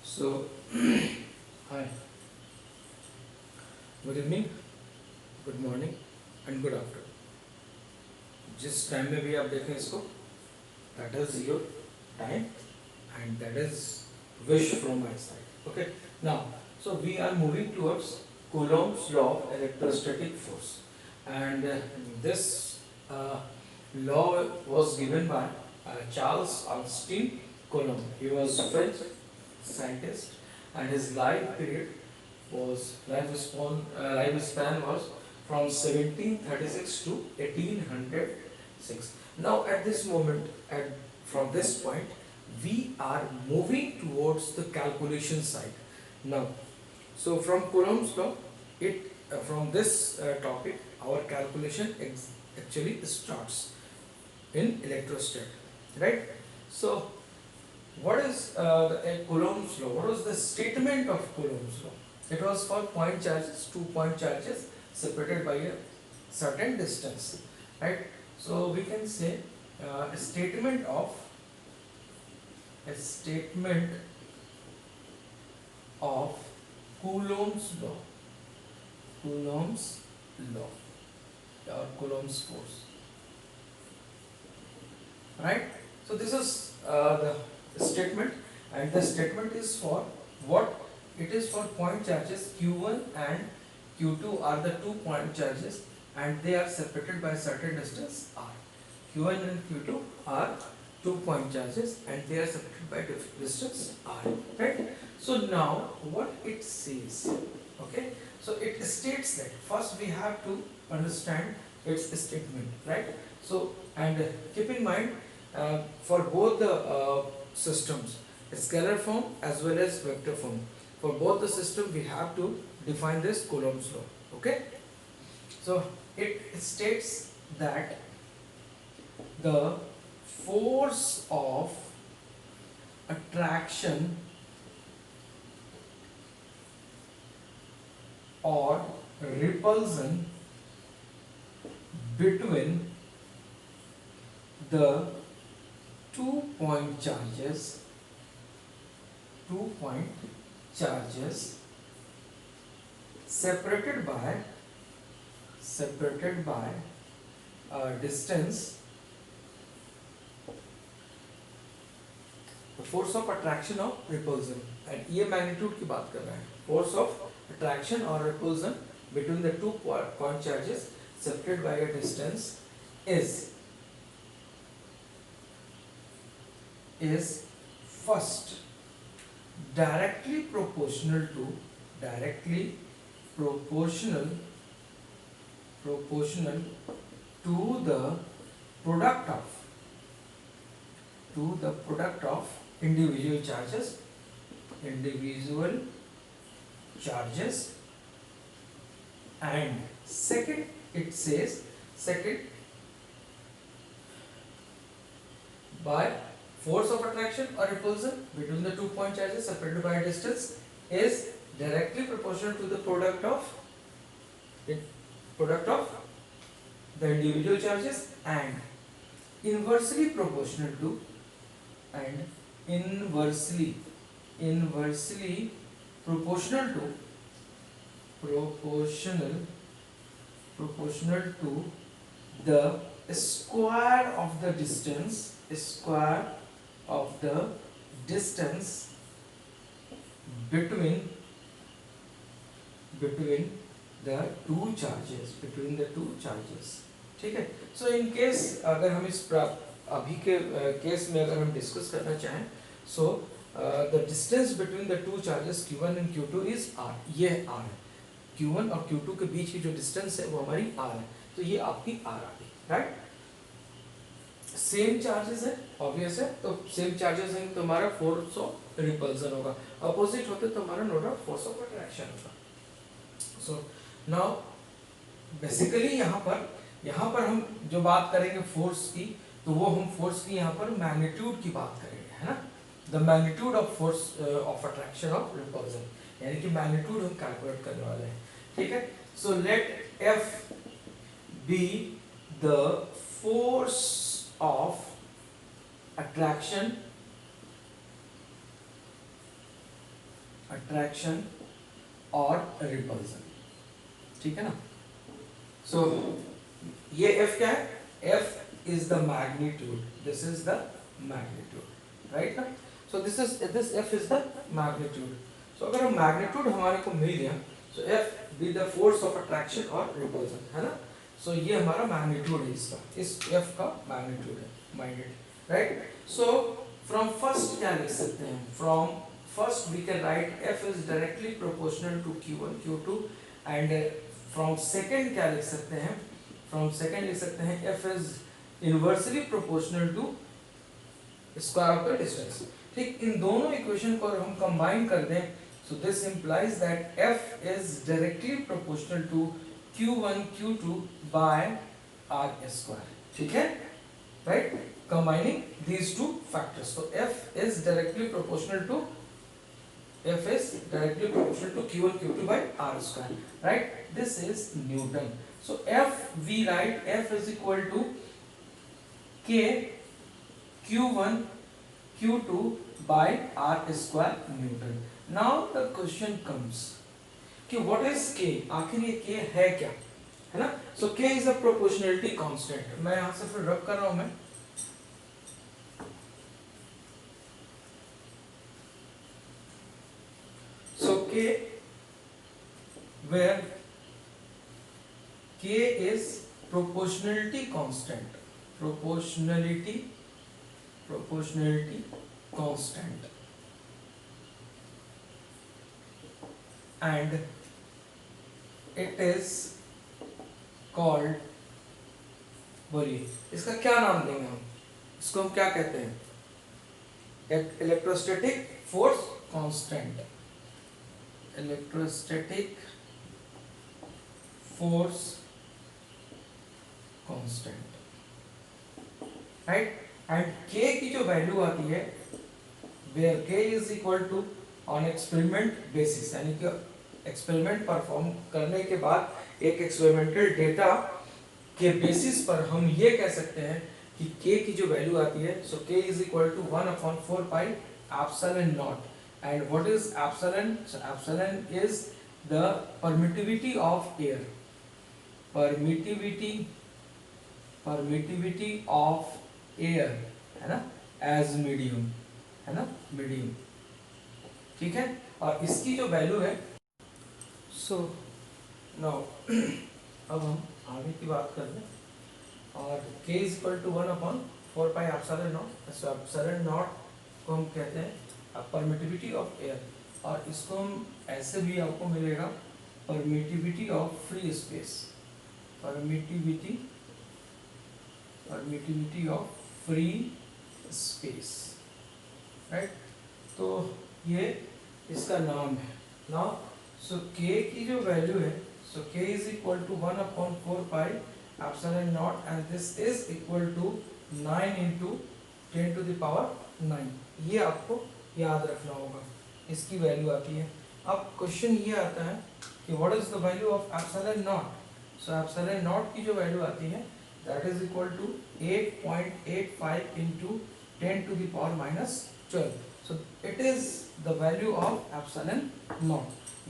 So, hi, good evening, good morning and good afternoon. जिस time में भी आप देखें इसको, that is your time and that is wish from my side. Okay. Now, so we are moving towards Coulomb's law of electrostatic force, and this uh, law was given by Charles Augustin Coulomb. He was a French scientist, and his lifespan was from 1736 to 1806. Now, at this moment, from this point, we are moving towards the calculation side. Now, so from Coulomb's law, from this topic, our calculation actually starts in electrostat, right? So, what is Coulomb's law? What was the statement of Coulomb's law? It was for point charges, 2 point charges separated by a certain distance, right? So we can say a statement of Coulomb's law, Coulomb's law, or Coulomb's force, right? So this is the statement, and the statement is for what? It is for point charges q1 and q2 are the 2 point charges, and they are separated by a certain distance r. q1 and q2 are 2 point charges and they are separated by distance r, right? So now what it says, okay? So it states that first we have to understand its statement, right? So, and keep in mind, for both the systems, scalar form as well as vector form, for both the system we have to define this Coulomb's law, okay? So it states that the force of attraction or repulsion between the 2 point charges, 2 point charges separated by distance, the force of attraction or repulsion, and ये magnitude की बात कर रहा है, force of attraction or repulsion between the 2 point charges separated by a distance is first directly proportional to the product of individual charges, and second, it says second, by force of attraction or repulsion between the 2 point charges separated by a distance is directly proportional to the product of the individual charges, and inversely proportional to proportional to the square of the distance between the two charges, ठीक है? सो in case अगर हम इस अभी के case में अगर हम डिस्कस करना चाहें, so the distance between the 2 charges q1 and q2 is r, ये r है, q1 और q2 के बीच की जो डिस्टेंस है वो हमारी r है, तो ये आपकी r आ गई, राइट? सेम चार्जेस है, ऑब्वियस है, तो सेम चार्जेस हैं तो हमारा फोर्स ऑफ रिपल्सन होगा, अपोजिट होते तो हमारा note of force of attraction होगा. सो नाउ बेसिकली यहाँ पर हम जो बात करेंगे फोर्स की, तो वो हम फोर्स की यहाँ पर मैग्नीट्यूड की बात करेंगे, है ना? The magnitude of force of attraction of repulsion, यानी कि मैग्नीट्यूड हम कैलकुलेट करने वाले हैं, ठीक है? So let F be the force of attraction attraction or repulsion. ठीक है ना? So ये F क्या है? F is the magnitude. This is the magnitude, right ना? So this F is the magnitude. So अगर हम magnitude हमारे को मिल गया, so F be the force of attraction or repulsion, है ना? So ये हमारा magnitude है इसका, इस F का magnitude है, minded, right? So from first क्या लिख सकते हैं? From first we can write F is directly proportional to Q1, Q2, and from second क्या लिख सकते हैं? From second लिख सकते हैं F is inversely proportional to square of the distance. ठीक, इन दोनों इक्वेशन को अगर हम कंबाइन कर दें, so this implies that F is directly proportional to Q1 Q2 by R square. ठीक है, right? Combining these two factors, so F is directly proportional to Q1 Q2 by R square, right? This is Newton. So F, we write F is equal to K Q1 Q2 by R square Newton. Now the question comes कि what is K? आखिर ये K है क्या, है ना? So K is a proportionality constant. मैं यहाँ से फिर रब कर रहा हूँ मैं. So K, where K is proportionality constant, proportionality constant, and it is called, बोलिए इसका क्या नाम देंगे हम? इसको हम क्या कहते हैं? Electrostatic force constant, electrostatic force constant, right? And K की जो वैल्यू आती है, where K is equal to on experiment basis, यानी कि एक्सपेरिमेंट परफॉर्म करने के बाद एक एक्सपेरिमेंटल डेटा के बेसिस पर हम ये कह सकते हैं कि K की जो वैल्यू आती है, so K is equal to 1/4 pi epsilon naught. And what is epsilon? So epsilon is the permittivity of air. Permittivity of air, है ना? As medium, है ना? Medium. ठीक है? और इसकी जो वैल्यू है, so now अब हम आगे की बात कर लें. और K is equal to 1/4 pi epsilon not. So epsilon not को हम कहते हैं परमिटिविटी ऑफ एयर, और इसको हम ऐसे भी आपको मिलेगा permittivity of free space, permittivity of free space, right? तो ये इसका नाम है. नाउ सो K की जो वैल्यू है, so K is equal to 1/4 pi epsilon naught, and this is equal to 9 × 10⁹ 9. ये आपको याद रखना होगा, इसकी वैल्यू आती है. अब क्वेश्चन ये आता है कि what is the value of epsilon naught. So epsilon naught की जो वैल्यू आती है, that is equal to 8.85 × 10⁻12. So it is the value of epsilon naught.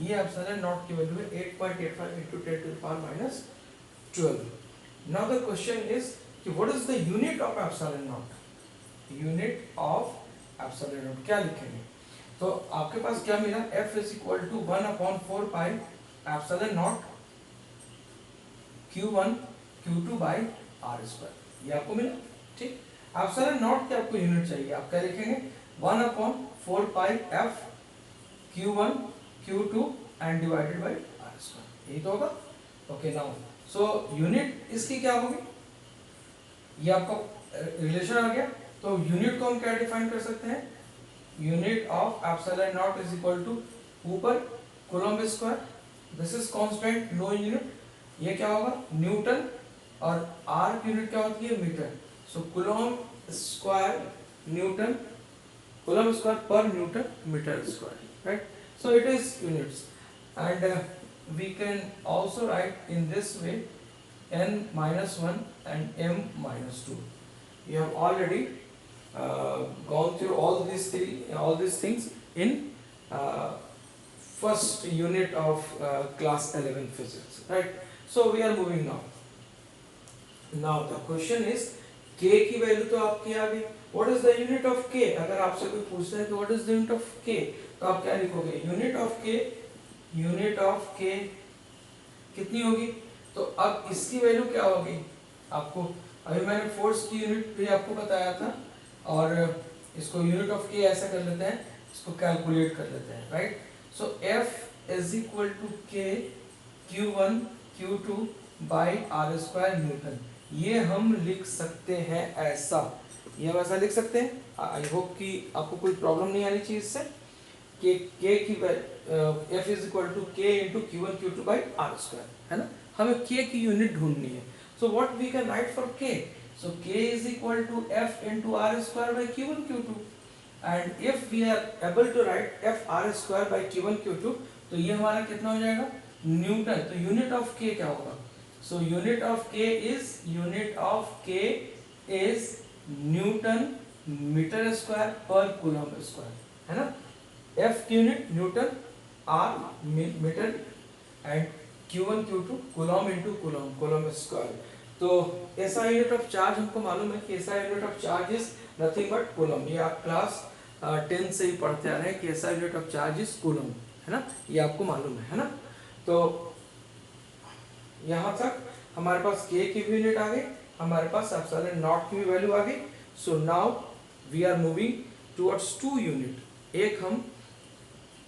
ये एप्सिलॉन नॉट की वैल्यू है 8.85 × 10⁻12. नाउ द क्वेश्चन इज कि what is the unit of epsilon naught. Unit of epsilon naught क्या लिखेंगे? तो आपके पास क्या मिला? F is equal to 1/4 pi epsilon not Q1 Q2 by R square. ये आपको मिला, ठीक? एप्सिलॉन नॉट की आपको यूनिट चाहिए, आप क्या लिखेंगे? 1/4 पाई F Q1 Q2 and divided by R square. यही तो होगा. ओके, नाउ सो यूनिट इसकी क्या होगी? ये आपका रिलेशन आ गया. तो यूनिट को हम क्या डिफाइन कर सकते हैं? Unit of epsilon not is equal to, ऊपर coulomb square, this is constant, no unit. ये क्या होगा? न्यूटन, और आर की यूनिट क्या होती है? Metre. So coulomb square newton, coulomb square per newton metre square, right? So it is units, and we can also write in this way n-1 and m-2. You have already gone through all these things in first unit of class 11 physics, right? So we are moving now. Now the question is k की value तो आपकी आ गई. What is the unit of k? अगर आपसे कोई पूछता है कि what is the unit of k, तो आप क्या लिखोगे? unit of k कितनी होगी? तो अब इसकी वैल्यू क्या होगी आपको, अभी मैंने फोर्स की यूनिट भी आपको बताया था, और इसको यूनिट ऑफ के ऐसा कर लेते हैं, इसको कैलकुलेट कर लेते हैं, right? So F is equal to K Q1 Q2 by r square Newton. ये हम लिख सकते हैं ऐसा, ये हम ऐसा लिख सकते हैं. आई होप कि आपको कोई प्रॉब्लम नहीं आनी चाहिए इससे. के की F is equal to K into Q1 Q2 by r square, है ना? हमें के की यूनिट ढूंढनी है. So what we can write for K? So k is equal to f into r square by q1 q2, and if we are able to write f r square by q1 q2, तो ये हमारा कितना हो जाएगा? Newton. तो unit of k क्या होगा? So unit of k is newton metre square पर कूलम स्क्वायर, है ना? f की unit newton, r metre, and q1 q2 coulomb into coulomb square. तो ऐसा यूनिट ऑफ चार्ज हमको मालूम है कि ऐसा unit of charge is nothing but coulomb. ये आप क्लास 10 से ही पढ़ते आ रहे हैं कि ऐसा unit of charge is coulomb, है ना? ये आपको मालूम है ना? तो यहाँ तक हमारे पास k की भी यूनिट आ गई, हमारे पास एप्सिलॉन नॉट की भी वैल्यू आ गई. So now we are moving towards two unit. एक हम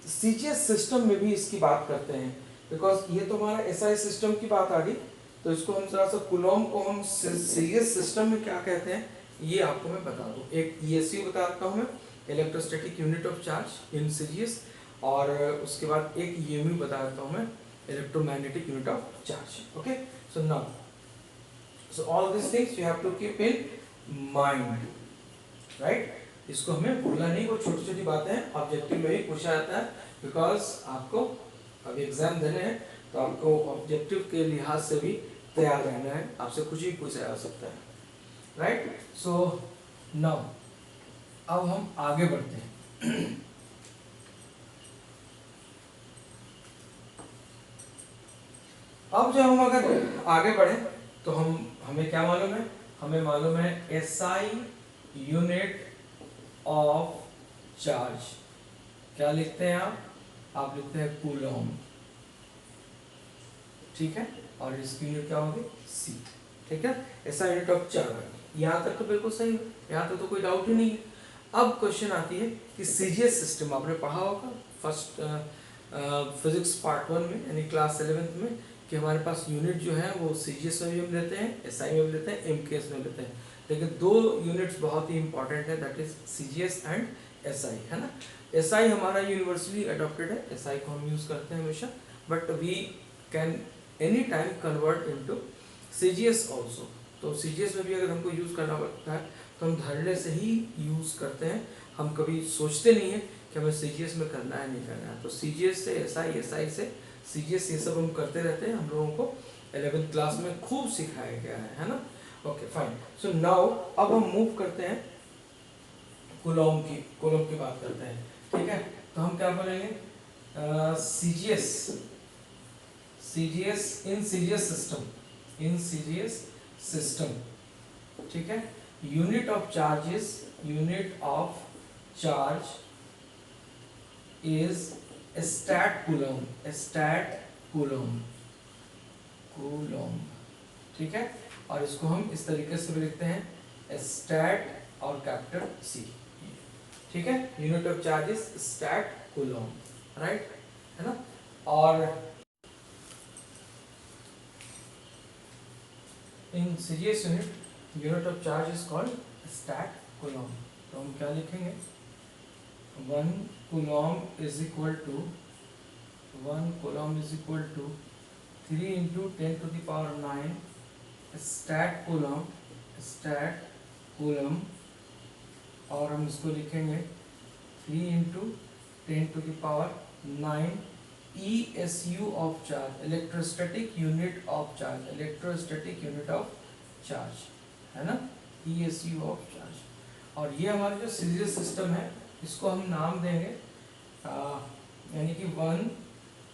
सीजीएस सिस्टम में भी इसकी बात करते हैं, बिकॉज ये तो हमारा एसआई सिस्टम की बात आ गई. तो इसको हम थोड़ा सा कूलम को हम सीरीज सिस्टम में क्या कहते हैं ये आपको मैं बता दूं. एक ईएसयू बताता हूं मैं, electrostatic unit of charge in series, और उसके बाद एक ईएमयू बता देता हूं मैं, electromagnetic unit of charge. Okay, so now so all this things you have to keep in mind, right? इसको हमें भूलना नहीं. वो छोटी छोटी बातें ऑब्जेक्टिव में ही पूछा जाता है, बिकॉज आपको अब एग्जाम देने हैं, तो आपको ऑब्जेक्टिव के लिहाज से भी तैयार रहना है. आपसे कुछ भी पूछा जा सकता है, राइट? सो नाउ अब हम आगे बढ़ते हैं. अब जब हम अगर आगे बढ़े तो हमें क्या मालूम है? हमें मालूम है एसआई यूनिट ऑफ चार्ज. क्या लिखते हैं आप लिखते हैं कूलम, ठीक है? और इसकी यूनिट क्या होगी? सी, ठीक है? ऐसा यूनिट ऑफ चार्ज. यहाँ तक तो बिल्कुल सही है, यहाँ तक तो कोई डाउट ही नहीं है. अब क्वेश्चन आती है कि सीजीएस सिस्टम आपने पढ़ा होगा फर्स्ट फिजिक्स पार्ट 1 में, यानी क्लास 11th में, कि हमारे पास यूनिट जो है वो सीजीएस में भी हम लेते हैं, एसआई में भी लेते हैं, एमकेएस में लेते हैं. लेकिन दो यूनिट्स बहुत ही इंपॉर्टेंट है, that is CGS and SI, है ना? एसआई हमारा यूनिवर्सली अडॉप्टेड है, एसआई को हम यूज करते हैं हमेशा, but we can any time convert into CGS also. तो सीजीएस में भी अगर हमको यूज करना पड़ता है तो हम धड़ल्ले से ही यूज करते हैं. हम कभी सोचते नहीं है कि हमें सीजीएस में करना है नहीं करना है. तो सीजीएस से एसआई, एसआई से सीजीएस, ये सब हम करते रहते हैं. हम लोगों को 11th क्लास में खूब सिखाया गया है ना? Okay fine. सो नाउ अब हम मूव करते हैं कूलम की बात करते हैं, ठीक है? तो हम क्या बोलेंगे? सीजीएस इन सीजीएस सिस्टम, ठीक है? Unit of charge is stat coulomb, ठीक है? और इसको हम इस तरीके से भी लिखते हैं स्टैट और कैपिटल सी, ठीक है? Unit of charge is stat coulomb, right, है ना? और in CGS unit of charge is called stat coulomb. तो हम क्या लिखेंगे? 1 coulomb is equal to 3 into 10 to the power 9 stat coulomb, और हम इसको लिखेंगे 3 into 10 to the power 9 ESU of charge, electrostatic unit of charge, है ना? ESU of charge. और ये हमारा जो सीरीज सिस्टम है, इसको हम नाम देंगे यानी कि 1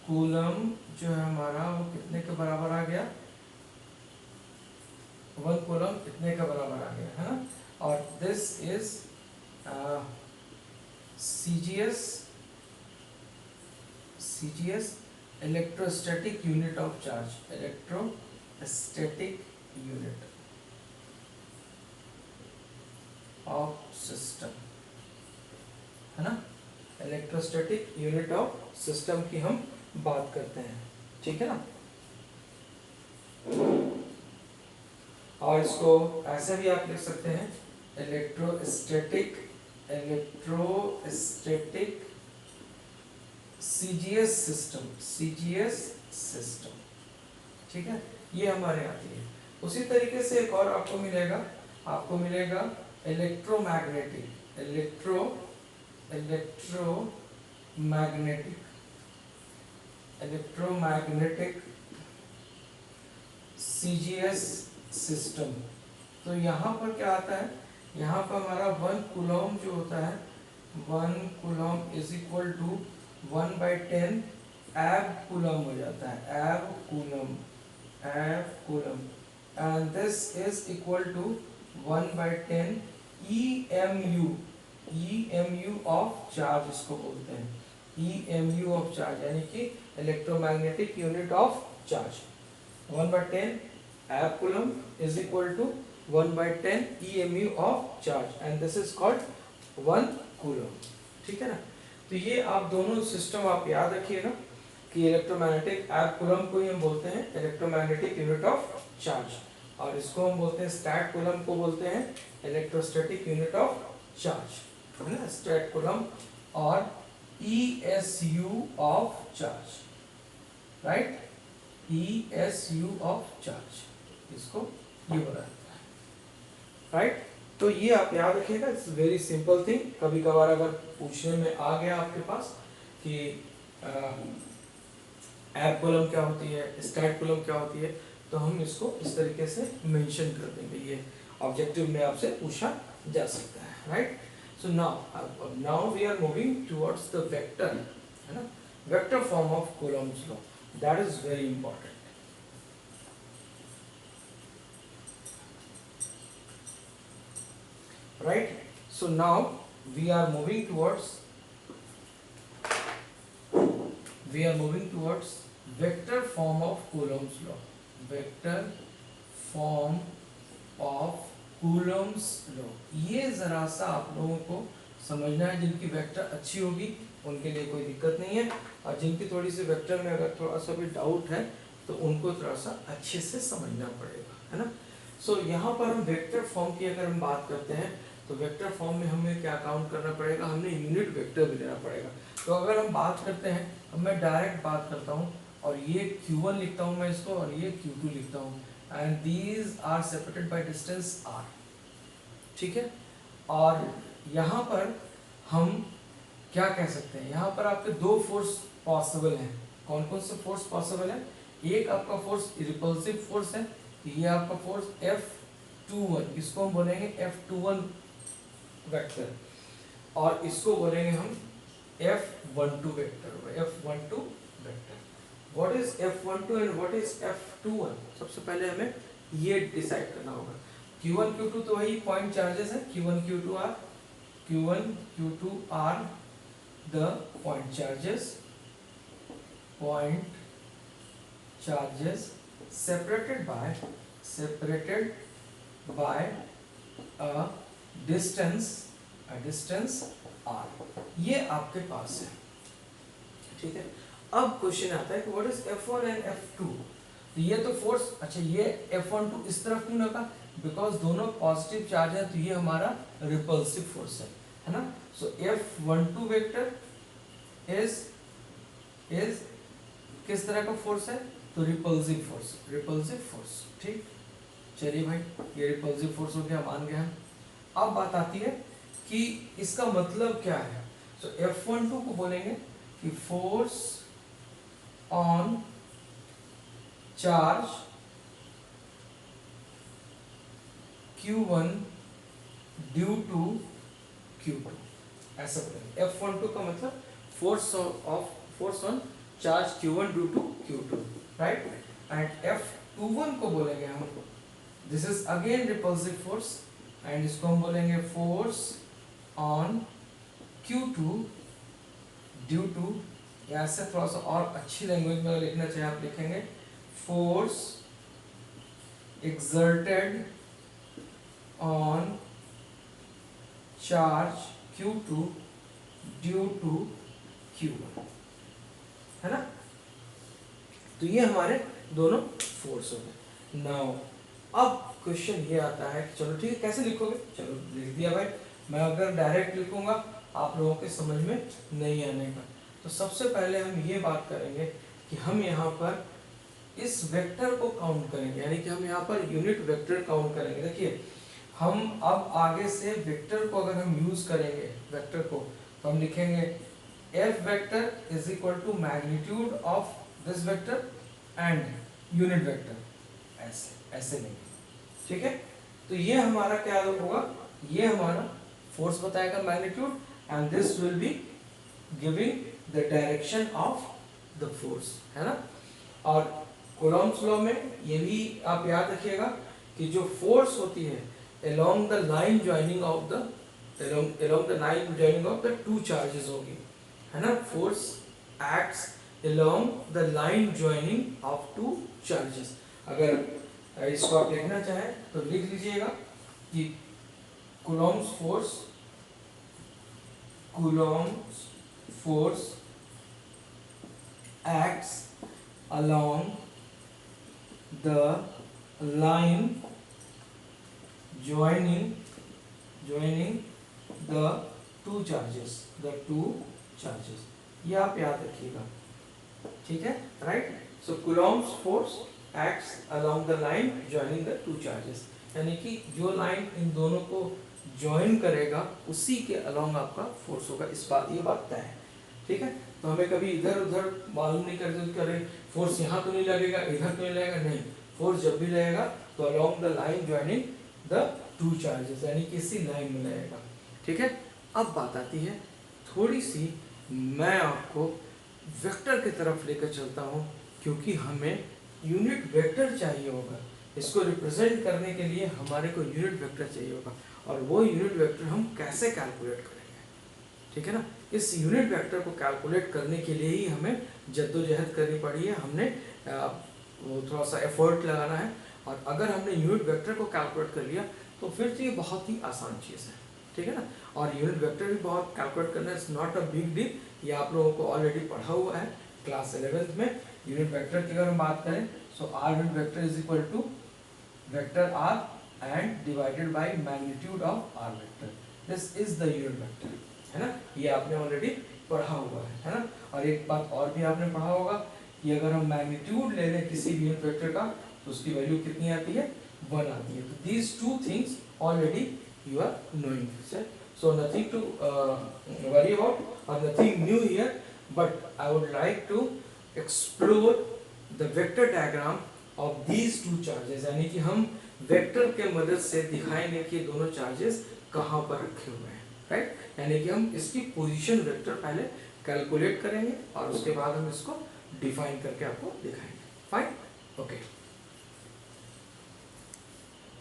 कूलम जो है हमारा वो कितने के बराबर आ गया, 1 कूलम कितने का बराबर आ गया, है ना। और this is CGS, electrostatic unit of charge, electrostatic unit of system, है ना। इलेक्ट्रोस्टैटिक यूनिट ऑफ सिस्टम की हम बात करते हैं, ठीक है ना। और इसको ऐसे भी आप लिख सकते हैं, इलेक्ट्रोस्टैटिक CGS सिस्टम, ठीक है, ये हमारे आती है। उसी तरीके से एक और आपको मिलेगा इलेक्ट्रोमैग्नेटिक CGS सिस्टम। तो यहाँ पर क्या आता है, यहाँ पर हमारा 1 कूलम जो होता है, 1 coulomb is equal to 1/10 ab coulomb हो जाता है, ab coulomb, and this is equal to 1/10 EMU of charge, इसको बोलते हैं EMU ऑफ चार्ज, यानी कि electromagnetic unit of charge. 1/10 ab coulomb is equal to 1/10 EMU of charge, and this is called 1 coulomb, ठीक है ना। तो ये आप दोनों सिस्टम आप याद रखिएगा कि इलेक्ट्रोमैग्नेटिक एब कूलम को ही हम बोलते हैं इलेक्ट्रोमैग्नेटिक यूनिट ऑफ चार्ज, और इसको हम बोलते हैं स्टैट कूलम को बोलते हैं इलेक्ट्रोस्टैटिक यूनिट ऑफ चार्ज, है ना, स्टैट कूलम और ESU of charge, right, ESU of charge, इसको ये बोला जाता है, राइट। तो ये आप याद रखिएगा, इट्स वेरी सिंपल थिंग। कभी कभार अगर पूछने में आ गया आपके पास कि एब कॉलम क्या होती है, स्टैट कॉलम क्या होती है, तो हम इसको इस तरीके से मेंशन कर देंगे, ये ऑब्जेक्टिव में आपसे पूछा जा सकता है, right. So now we are moving towards the vector, है ना, vector form of Coulomb's law, that is very important. Right, so now we are moving towards vector form of Coulomb's law, vector form of Coulomb's law। ये जरा सा आप लोगों को समझना है, जिनकी वेक्टर अच्छी होगी उनके लिए कोई दिक्कत नहीं है, और जिनकी थोड़ी सी वेक्टर में अगर थोड़ा सा भी डाउट है तो उनको थोड़ा सा अच्छे से समझना पड़ेगा, है ना। सो यहाँ पर हम वेक्टर फॉर्म की अगर हम बात करते हैं तो वेक्टर फॉर्म में हमें क्या काउंट करना पड़ेगा, हमने यूनिट वेक्टर भी लेना पड़ेगा। तो अगर हम बात करते हैं, अब मैं डायरेक्ट बात करता हूँ और ये Q1 लिखता हूँ मैं इसको, और ये Q2 लिखता हूँ, and these are separated by distance r, ठीक है। और यहाँ पर हम क्या कह सकते हैं, यहाँ पर आपके दो फोर्स पॉसिबल हैं। कौन कौन से फोर्स पॉसिबल है, एक आपका फोर्स रिपल्सिव फोर्स है, ये आपका फोर्स F21, इसको हम बोलेंगे F21 वेक्टर, और इसको बोलेंगे हम F12 vector, F12 vector. What is F12 and what is F21, सबसे पहले हमें ये डिसाइड करना होगा। Q1 Q2 तो वही पॉइंट चार्जेस है, Q1 Q2 are the point charges separated by a distance r, ये आपके पास है, ठीक है। अब क्वेश्चन आता है कि what is F1 and F2। तो ये तो फोर्स, अच्छा ये F12 इस तरफ क्यों लगा, बिकॉज दोनों पॉजिटिव चार्ज है, तो ये हमारा रिपल्सिव फोर्स है ना। सो F12 वेक्टर इज किस तरह का फोर्स है, तो रिपल्सिव फोर्स, ठीक। चलिए भाई, ये रिपल्सिव फोर्स हो गया, मान गए हम। अब बात आती है कि इसका मतलब क्या है। तो F12 को बोलेंगे कि force on charge Q1 due to Q2, ऐसा बोलेंगे। F12 का मतलब force on charge q1 due to q2, right? And F21 को बोलेंगे हम, this is again repulsive force, and इसको हम बोलेंगे force on q2 due to, या ऐसे थोड़ा सा और अच्छी लैंग्वेज में लिखना चाहे आप लिखेंगे force exerted on charge q2 due to q1, है ना? तो ये हमारे दोनों फोर्स हो गए। नाउ अब क्वेश्चन ये आता है, चलो ठीक है, कैसे लिखोगे? चलो लिख दिया भाई। मैं अगर डायरेक्ट लिखूंगा आप लोगों के समझ में नहीं आने का, तो सबसे पहले हम ये बात करेंगे कि हम यहाँ पर इस वेक्टर को काउंट करेंगे, यानी कि हम यहाँ पर यूनिट वेक्टर काउंट करेंगे। देखिए हम अब आगे से वेक्टर को अगर हम यूज करेंगे वेक्टर को, तो हम लिखेंगे F vector is equal to magnitude of this vector and unit vector, ऐसे नहीं, ठीक है? तो ये हमारा क्या होगा, ये हमारा फोर्स बताएगा magnitude, and this will be giving the direction of the force, है ना? और कूलॉम्स लॉ में ये भी आप याद रखिएगा कि जो फोर्स होती है along the line joining of the along the line joining of the two charges होगी, है ना? Force acts along the line joining of two charges। अगर इसको आप लिखना चाहें तो लिख लीजिएगा कि Coulomb's force acts along the line joining the two charges, ये आप याद रखिएगा, ठीक है? Right? So Coulomb's force acts along the line joining the two charges, यानी कि जो लाइन इन दोनों को ज्वाइन करेगा उसी के अलोंग आपका फोर्स होगा। ये बात तय है, ठीक है? तो हमें कभी इधर उधर मालूम नहीं करते करें फोर्स यहाँ तो नहीं लगेगा, इधर तो नहीं लगेगा, नहीं, फोर्स जब भी लगेगा तो along the line joining the two charges, यानी कि इसी लाइन में लगेगा, ठीक है? अब बात आती है थोड़ी सी, मैं आपको वेक्टर की तरफ लेकर चलता हूँ, क्योंकि हमें यूनिट वेक्टर चाहिए होगा। इसको रिप्रेजेंट करने के लिए हमारे को यूनिट वेक्टर चाहिए होगा, और वो यूनिट वेक्टर हम कैसे कैलकुलेट करेंगे, ठीक है ना? इस यूनिट वेक्टर को कैलकुलेट करने के लिए ही हमें जद्दोजहद करनी पड़ी है, हमने वो थोड़ा सा एफर्ट लगाना है। और अगर हमने यूनिट वेक्टर को कैलकुलेट कर लिया तो फिर तो ये बहुत ही आसान चीज़ है, ठीक है ना? और यूनिट वेक्टर भी बहुत कैलकुलेट करना is not a big deal, ये आप लोगों को ऑलरेडी पढ़ा हुआ है क्लास 11th में। यूनिट वेक्टर की अगर हम बात करें, so R unit vector is equal to vector R and divided by magnitude of R vector, this is the unit vector, है ना? ये आपने ऑलरेडी पढ़ा हुआ है ना? और एक बात और भी आपने पढ़ा होगा कि अगर हम मैग्नीट्यूड ले लें किसी भी यूनिट वेक्टर का तो उसकी वैल्यू कितनी आती है, 1 आती है। तो these two things already you are knowing, so nothing to worry about or nothing new here, but I would like to explore the vector diagram of these two charges, यानी कि हम वेक्टर के मदद से दिखाएंगे कि दोनों चार्जेस कहाँ पर रखे हुए हैं, राइट? यानी कि हम इसकी पोजीशन वेक्टर पहले कैलकुलेट करेंगे और उसके बाद हम इसको डिफाइन करके आपको दिखाएंगे। Fine, okay.